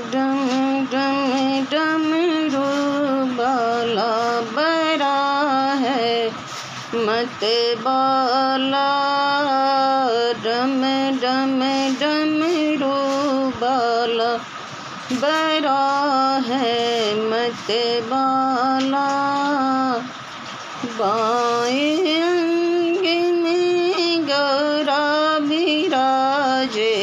डम डम डमरू वाला बड़ा है मत वाला। डम डम डमरू वाला बड़ा है मत वाला। बाएं अंग में गौरा विराजे,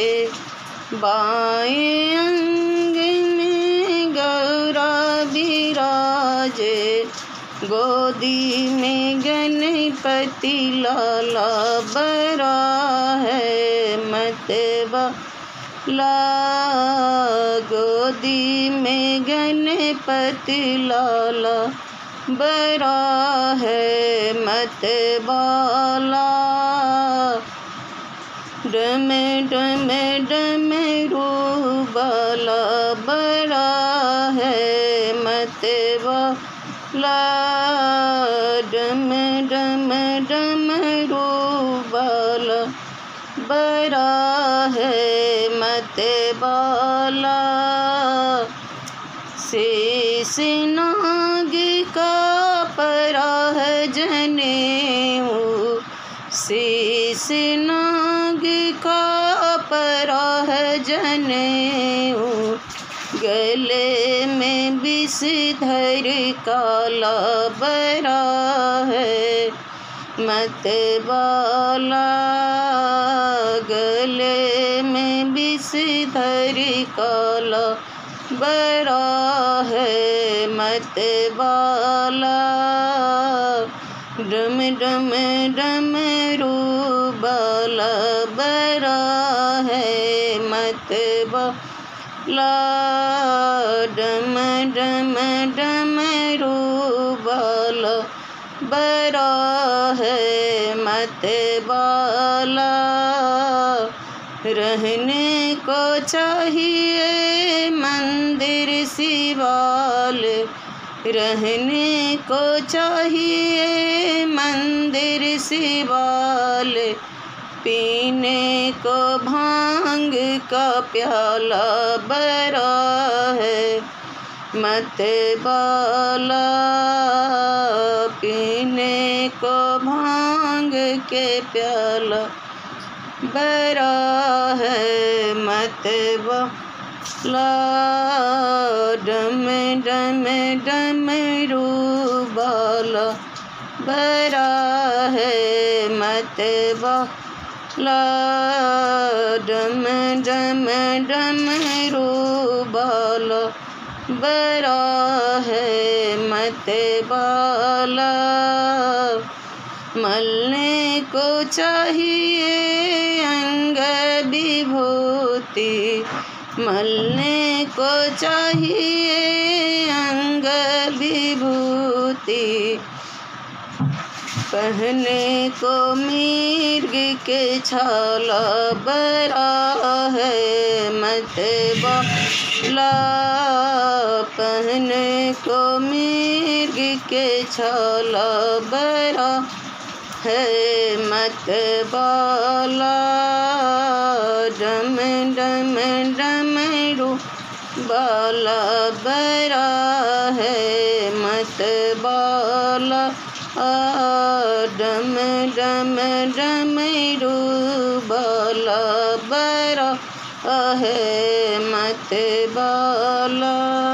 बाएं अंग में गौरा विराजे। गोदी में गणपति लाला बड़ा है मत वाला। गोदी में गणपति लाला बड़ा है मत वाला। डम डम डमरू वाला बड़ा है मत वाला। डम डम डमरू वाला बड़ा है मत वाला। शेष नाग का परा है जनेऊ, शेष नाग का परा है जनेऊ। गले में विषधर काला बड़ा है मत वाला। गले में विषधर काला बड़ा है मत वाला। डम डम डमरू वाला बड़ा है मत वाला। डम डम डमरू वाला बड़ा है मत वाला। रहने को चाहिए मंदिर शिवालय, रहने को चाहिए मंदिर शिवालय। पीने को भांग का प्याला बड़ा है मत वाला। पीने को भांग के प्याला बड़ा है मत वाला। डम डम डमरू वाला बड़ा है मत वाला। डम डम डमरू वाला बड़ा है मत वाला। मलने को चाहिए अंग विभूति, मलने को चाहिए अंग विभूति। पहने को मिर्ग के छाला बड़ा है मत वाला। पहने को मिर्ग के छाला बड़ा है मत वाला। डम डम डमरू वाला बड़ा है मत वाला। डम डम डमरू वाला बड़ा है मत वाला।